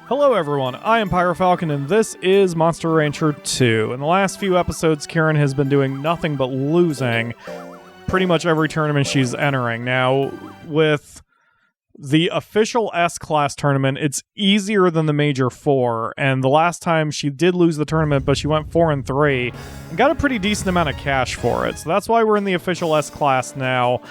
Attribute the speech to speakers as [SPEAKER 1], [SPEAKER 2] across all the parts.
[SPEAKER 1] Hello everyone, I am PyroFalkon and this is Monster Rancher 2. In the last few episodes, Karen has been doing nothing but losing pretty much every tournament she's entering. Now, with the official S-Class tournament, it's easier than the Major 4, and the last time she did lose the tournament, but she went 4-3, and got a pretty decent amount of cash for it. So that's why we're in the official S-Class now,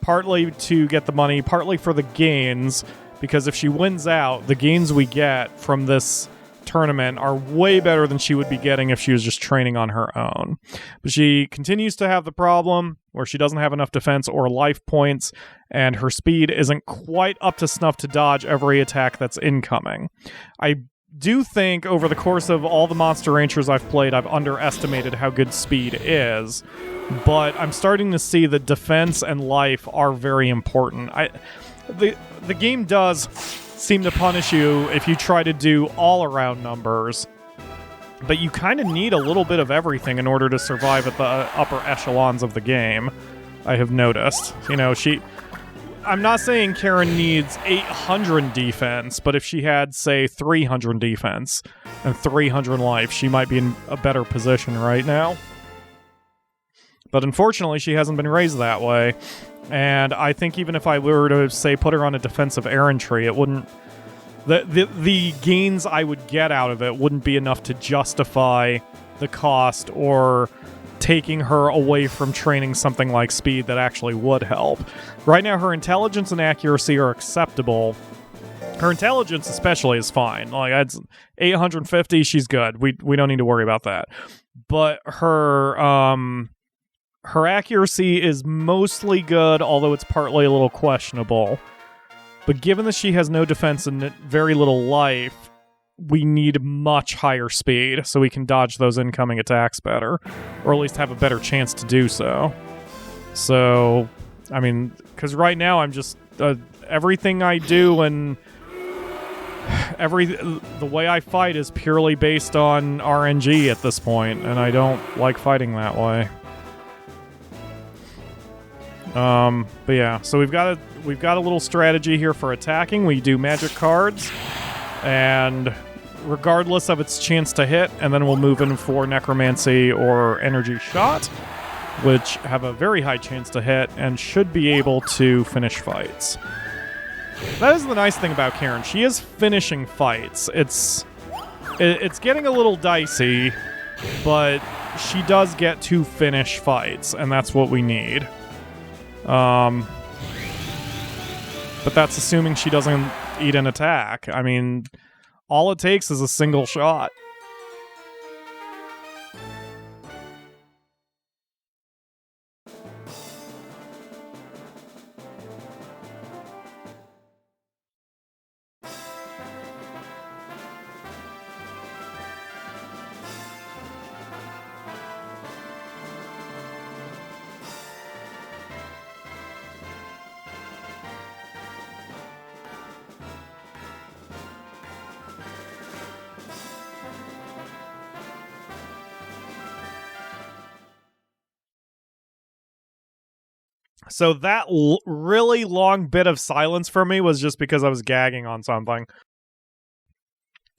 [SPEAKER 1] partly to get the money, partly for the gains, because if she wins out, the gains we get from this tournament are way better than she would be getting if she was just training on her own. But she continues to have the problem where she doesn't have enough defense or life points, and her speed isn't quite up to snuff to dodge every attack that's incoming. I do think over the course of all the Monster Ranchers I've played, I've underestimated how good speed is, but I'm starting to see that defense and life are very important. The game does seem to punish you if you try to do all-around numbers, but you kind of need a little bit of everything in order to survive at the upper echelons of the game, I have noticed. You know, I'm not saying Karen needs 800 defense, but if she had, say, 300 defense and 300 life, she might be in a better position right now. But unfortunately, she hasn't been raised that way. And I think even if I were to, say, put her on a defensive errantry, it wouldn't... The gains I would get out of it wouldn't be enough to justify the cost or taking her away from training something like speed that actually would help. Right now, her intelligence and accuracy are acceptable. Her intelligence especially is fine. Like, it's 850, she's good. We don't need to worry about that. But her accuracy is mostly good, although it's partly a little questionable. But given that she has no defense and very little life, we need much higher speed so we can dodge those incoming attacks better, or at least have a better chance to do so. So, I mean, because right now I'm just... everything I do and the way I fight is purely based on RNG at this point, and I don't like fighting that way. But yeah, so we've got a little strategy here for attacking. We do magic cards, and regardless of its chance to hit, and then we'll move in for necromancy or energy shot, which have a very high chance to hit and should be able to finish fights. That is the nice thing about Karen. She is finishing fights. It's getting a little dicey, but she does get to finish fights, and that's what we need. But that's assuming she doesn't eat an attack. I mean, all it takes is a single shot. So that really long bit of silence for me was just because I was gagging on something.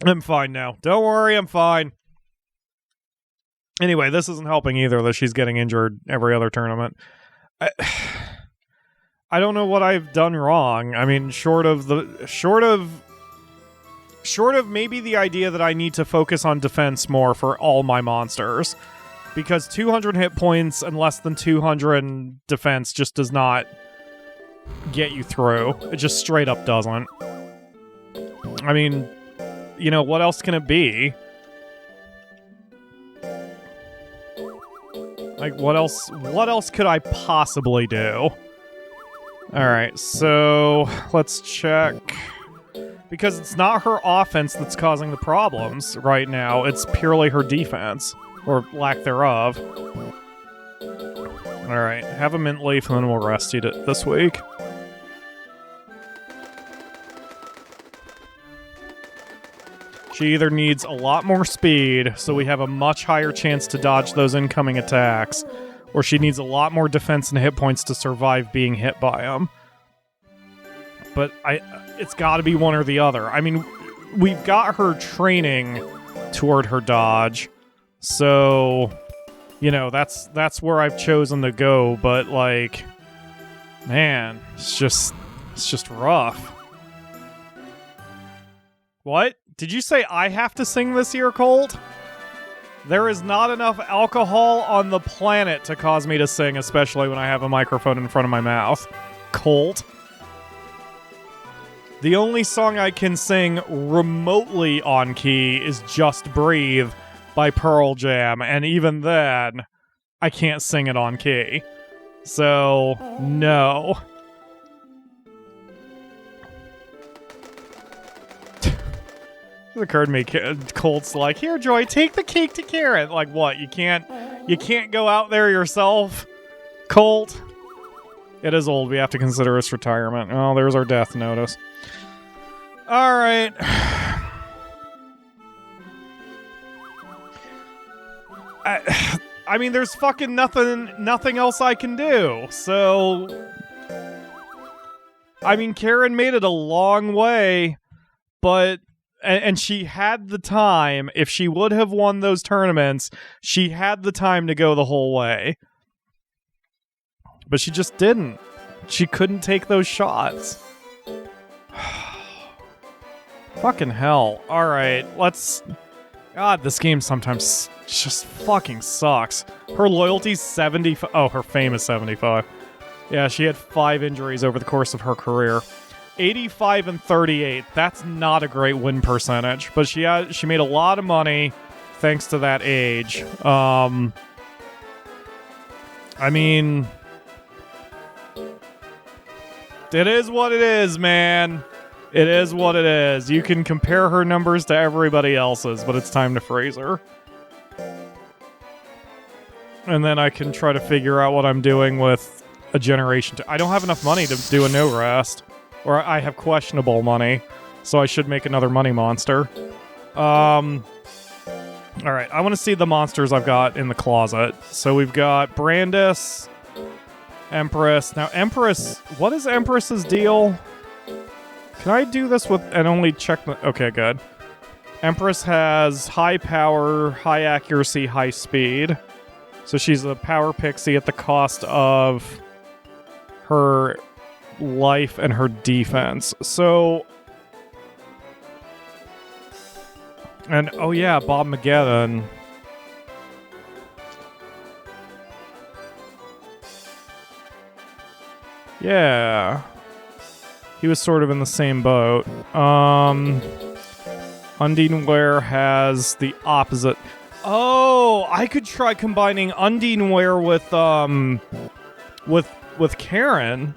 [SPEAKER 1] I'm fine now. Don't worry, I'm fine. Anyway, this isn't helping either that she's getting injured every other tournament. I don't know what I've done wrong. I mean, short of maybe the idea that I need to focus on defense more for all my monsters. Because 200 hit points and less than 200 defense just does not get you through. It just straight up doesn't. I mean, you know, what else can it be? Like, what else could I possibly do? Alright, so let's check. Because it's not her offense that's causing the problems right now, it's purely her defense. Or lack thereof. Alright, have a mint leaf and then we'll rest eat it this week. She either needs a lot more speed, so we have a much higher chance to dodge those incoming attacks, or she needs a lot more defense and hit points to survive being hit by them. But it's gotta be one or the other. I mean, we've got her training toward her dodge. So, you know, that's where I've chosen to go, but like, man, it's just rough. What? Did you say I have to sing this year, Colt? There is not enough alcohol on the planet to cause me to sing, especially when I have a microphone in front of my mouth. Colt. The only song I can sing remotely on key is Just Breathe by Pearl Jam, and even then, I can't sing it on key. So, no. It occurred to me, Colt's like, here, Joy, take the cake to Karen. Like, what? You can't go out there yourself, Colt? It is old. We have to consider its retirement. Oh, there's our death notice. All right. I mean, there's fucking nothing else I can do. So, I mean, Karen made it a long way, but and she had the time. If she would have won those tournaments, she had the time to go the whole way. But she just didn't. She couldn't take those shots. Fucking hell. Alright, let's... God, this game sometimes just fucking sucks. Her loyalty's 75... Oh, her fame is 75. Yeah, she had 5 injuries over the course of her career. 85 and 38. That's not a great win percentage, but she made a lot of money thanks to that age. I mean... It is what it is, man. It is what it is. You can compare her numbers to everybody else's, but it's time to freeze her. And then I can try to figure out what I'm doing with a generation. I don't have enough money to do a no rest. Or I have questionable money, so I should make another money monster. Alright, I want to see the monsters I've got in the closet. So we've got Brandis... Empress. Now, Empress... What is Empress's deal? Can I do this with... and only check... Okay, good. Empress has high power, high accuracy, high speed. So she's a power pixie at the cost of her life and her defense. So... And, oh yeah, Bob Mageddon. Yeah. He was sort of in the same boat. Undine Ware has the opposite. Oh, I could try combining Undine Ware with Karen.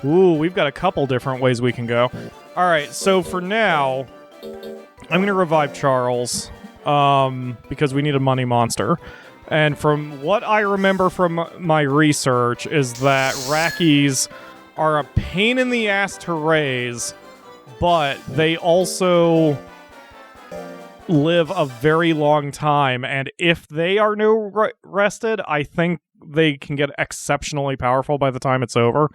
[SPEAKER 1] Ooh, we've got a couple different ways we can go. Alright, so for now, I'm gonna revive Charles. Because we need a money monster. And from what I remember from my research is that Rackies are a pain in the ass to raise, but they also live a very long time. And if they are no rested, I think they can get exceptionally powerful by the time it's over.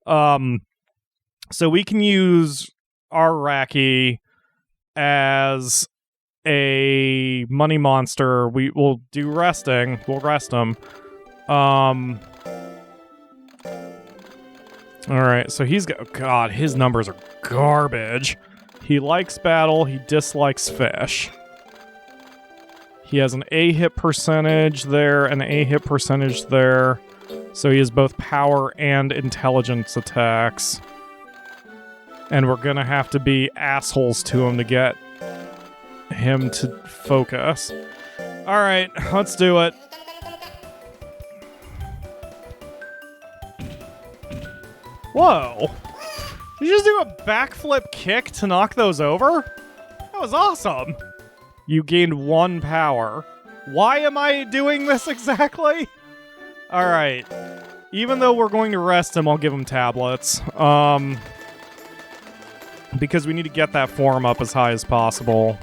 [SPEAKER 1] So we can use our Racky as a money monster. We will do resting. We'll rest him. Alright, so he's got... Oh God, his numbers are garbage. He likes battle. He dislikes fish. He has an A hit percentage there, an A hit percentage there. So he has both power and intelligence attacks. And we're gonna have to be assholes to him to get him to focus. Alright, let's do it. Whoa! Did you just do a backflip kick to knock those over? That was awesome! You gained 1 power. Why am I doing this exactly? Alright. Even though we're going to rest him, I'll give him tablets. Because we need to get that form up as high as possible.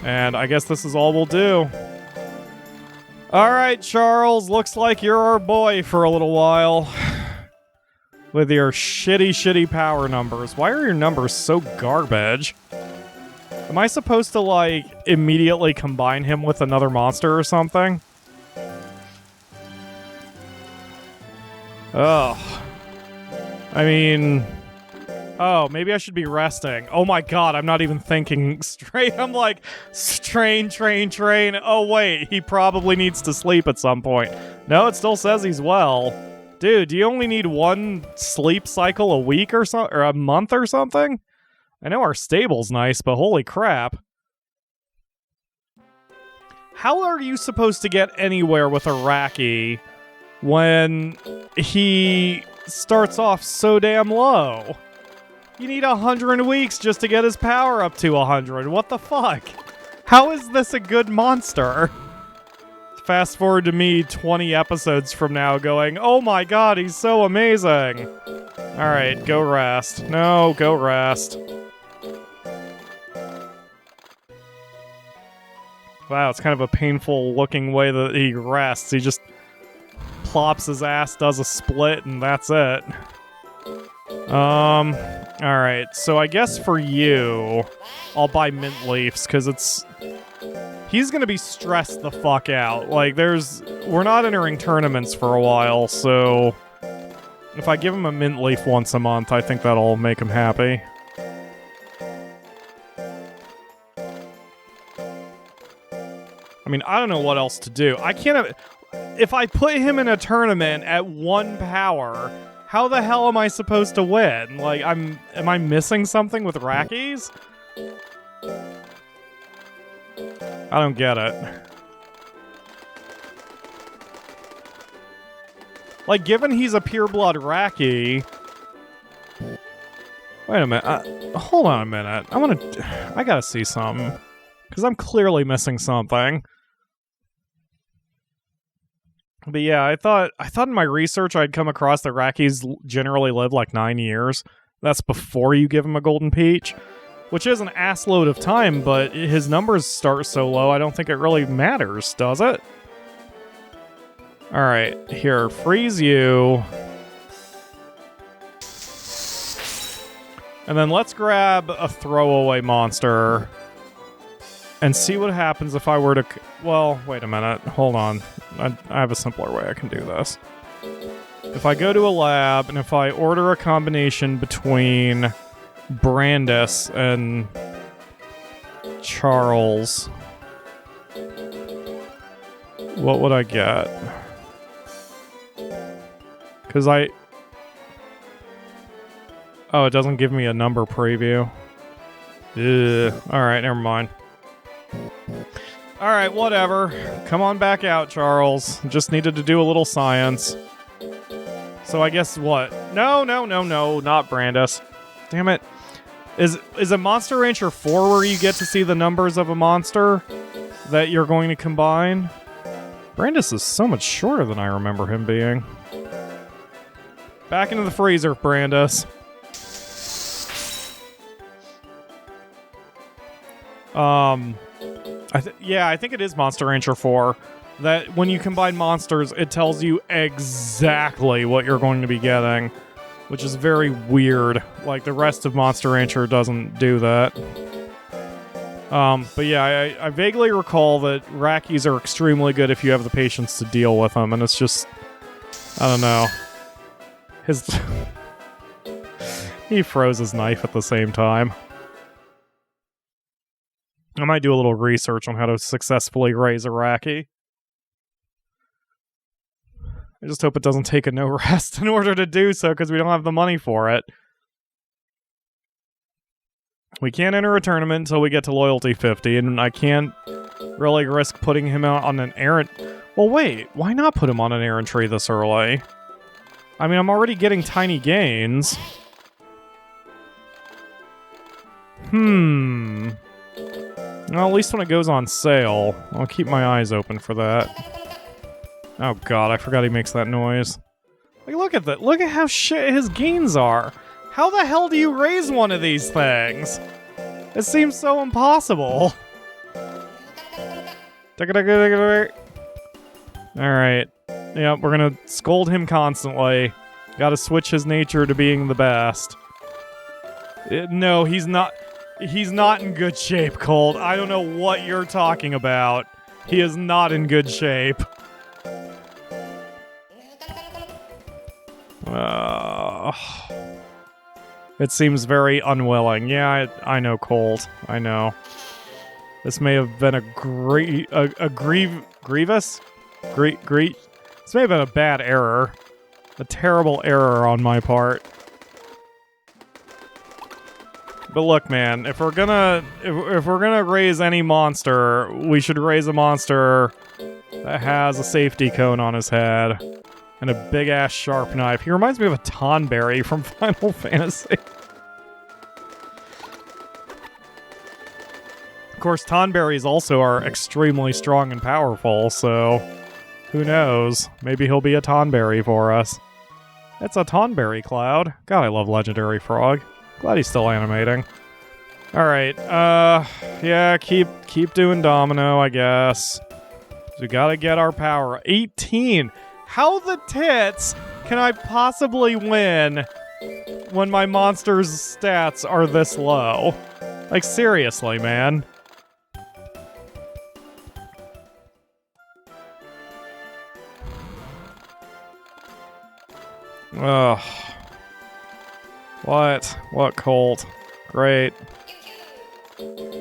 [SPEAKER 1] And I guess this is all we'll do. Alright, Charles, looks like you're our boy for a little while. With your shitty power numbers. Why are your numbers so garbage? Am I supposed to, like, immediately combine him with another monster or something? Ugh. I mean... Oh, maybe I should be resting. Oh my god, I'm not even thinking straight. I'm like, train. Oh wait, he probably needs to sleep at some point. No, it still says he's well. Dude, do you only need one sleep cycle a week or so, or a month or something? I know our stable's nice, but holy crap. How are you supposed to get anywhere with Iraqi when he starts off so damn low? You need 100 weeks just to get his power up to 100. What the fuck? How is this a good monster? Fast forward to me 20 episodes from now going, oh my god, he's so amazing. Alright, go rest. No, go rest. Wow, it's kind of a painful looking way that he rests. He just plops his ass, does a split, and that's it. Alright, so I guess for you, I'll buy mint leaves, because it's... He's gonna be stressed the fuck out. Like, we're not entering tournaments for a while, so... If I give him a mint leaf once a month, I think that'll make him happy. I mean, I don't know what else to do. I can't... If I put him in a tournament at 1 power... How the hell am I supposed to win? Like, am I missing something with Rackies? I don't get it. Like, given he's a pureblood Racki... Wait a minute. Hold on a minute. I gotta see something. Because I'm clearly missing something. But yeah, I thought in my research I'd come across that Rackies generally live like 9 years. That's before you give him a golden peach, which is an assload of time, but his numbers start so low I don't think it really matters, does it? Alright, here, freeze you. And then let's grab a throwaway monster and see what happens if I were to... Well, wait a minute. Hold on. I have a simpler way I can do this. If I go to a lab, and if I order a combination between Brandis and Charles, what would I get? Because Oh, it doesn't give me a number preview. Ugh. Alright, never mind. Alright, whatever. Come on back out, Charles. Just needed to do a little science. So I guess what? No, not Brandis. Damn it. Is a Monster Rancher 4 where you get to see the numbers of a monster that you're going to combine? Brandis is so much shorter than I remember him being. Back into the freezer, Brandis. I think it is Monster Rancher 4. That when you combine monsters, it tells you exactly what you're going to be getting, which is very weird. Like, the rest of Monster Rancher doesn't do that. But yeah, I vaguely recall that Rackies are extremely good if you have the patience to deal with them, and it's just... I don't know. He froze his knife at the same time. I might do a little research on how to successfully raise a Racki. I just hope it doesn't take a no rest in order to do so, because we don't have the money for it. We can't enter a tournament until we get to Loyalty 50, and I can't really risk putting him out on an errant... Well, wait, why not put him on an errant tree this early? I mean, I'm already getting tiny gains. Well, at least when it goes on sale, I'll keep my eyes open for that. Oh god, I forgot he makes that noise. Like, look at that. Look at how shit his gains are. How the hell do you raise one of these things? It seems so impossible. Alright. Yep, we're gonna scold him constantly. Gotta switch his nature to being the best. No, he's not... He's not in good shape, Colt. I don't know what you're talking about. He is not in good shape. It seems very unwilling. Yeah, I know, Colt. I know. This may have been grievous? This may have been a bad error. A terrible error on my part. But look, man, if we're gonna raise any monster, we should raise a monster that has a safety cone on his head and a big ass sharp knife. He reminds me of a Tonberry from Final Fantasy. Of course, Tonberries also are extremely strong and powerful, so who knows? Maybe he'll be a Tonberry for us. It's a Tonberry Cloud. God, I love Legendary Frog. Glad he's still animating. Alright, yeah, keep doing Domino, I guess. We gotta get our power. 18! How the tits can I possibly win when my monster's stats are this low? Like, seriously, man. Ugh. What, Colt? Great.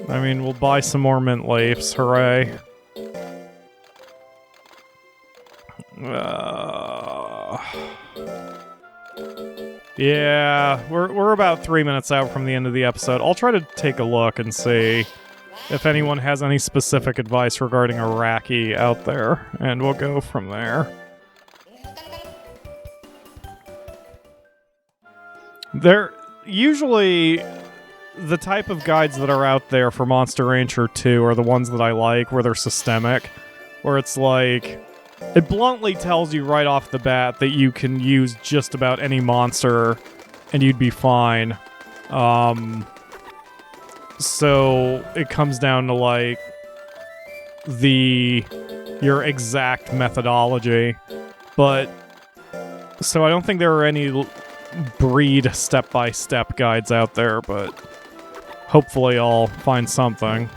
[SPEAKER 1] I mean, we'll buy some more mint leaves. Hooray. Yeah, we're about 3 minutes out from the end of the episode. I'll try to take a look and see if anyone has any specific advice regarding Iraqi out there, and we'll go from there. They're usually the type of guides that are out there for Monster Rancher 2 are the ones that I like, where they're systemic, where it's like, it bluntly tells you right off the bat that you can use just about any monster and you'd be fine. So it comes down to like your exact methodology. But so I don't think there are any breed step-by-step guides out there, but hopefully I'll find something.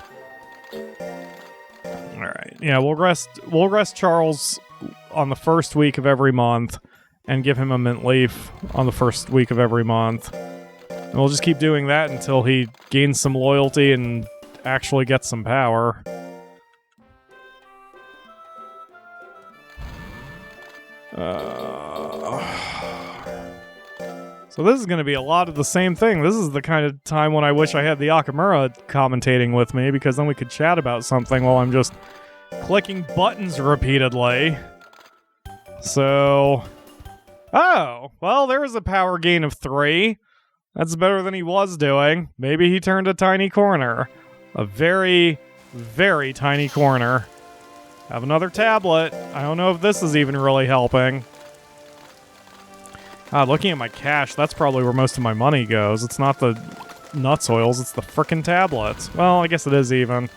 [SPEAKER 1] Alright, yeah, we'll rest Charles on the first week of every month and give him a mint leaf on the first week of every month. And we'll just keep doing that until he gains some loyalty and actually gets some power. So this is going to be a lot of the same thing. This is the kind of time when I wish I had the Akamura commentating with me, because then we could chat about something while I'm just clicking buttons repeatedly. So... Oh! Well, there was a power gain of 3. That's better than he was doing. Maybe he turned a tiny corner. A very, very tiny corner. Have another tablet. I don't know if this is even really helping. God, looking at my cash, that's probably where most of my money goes. It's not the nuts oils, it's the frickin' tablets. Well, I guess it is even.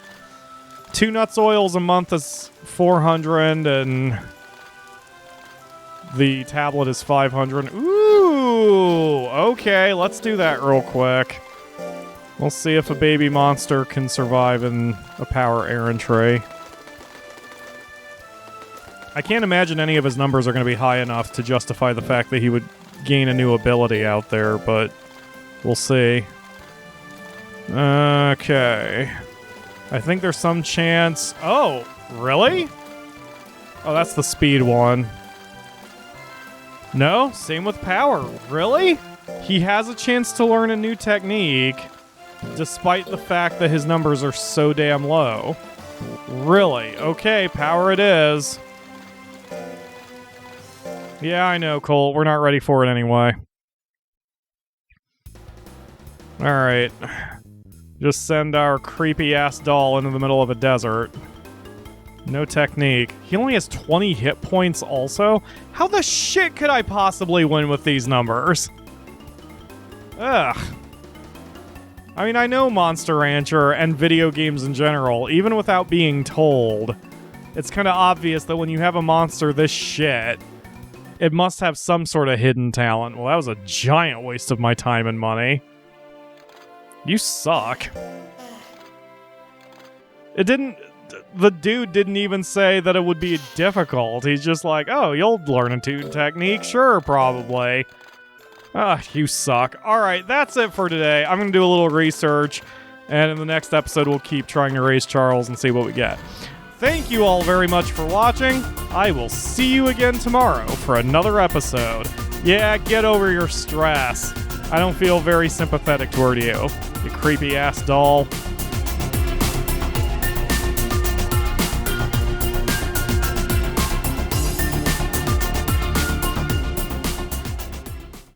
[SPEAKER 1] 2 nuts oils a month is 400, and the tablet is 500. Ooh, okay, let's do that real quick. We'll see if a baby monster can survive in a power errand tray. I can't imagine any of his numbers are going to be high enough to justify the fact that he would gain a new ability out there, but we'll see. Okay. I think there's some chance... Oh, really? Oh, that's the speed one. No, same with power. Really? He has a chance to learn a new technique, despite the fact that his numbers are so damn low. Really? Okay, power it is. Yeah, I know, Cole. We're not ready for it anyway. Alright. Just send our creepy-ass doll into the middle of a desert. No technique. He only has 20 hit points also? How the shit could I possibly win with these numbers? Ugh. I mean, I know Monster Rancher and video games in general, even without being told. It's kind of obvious that when you have a monster this shit, it must have some sort of hidden talent. Well, that was a giant waste of my time and money. You suck. The dude didn't even say that it would be difficult. He's just like, oh, you'll learn a tune technique? Sure, probably. You suck. Alright, that's it for today. I'm going to do a little research, and in the next episode, we'll keep trying to raise Charles and see what we get. Thank you all very much for watching. I will see you again tomorrow for another episode. Yeah, get over your stress. I don't feel very sympathetic toward you, you creepy-ass doll.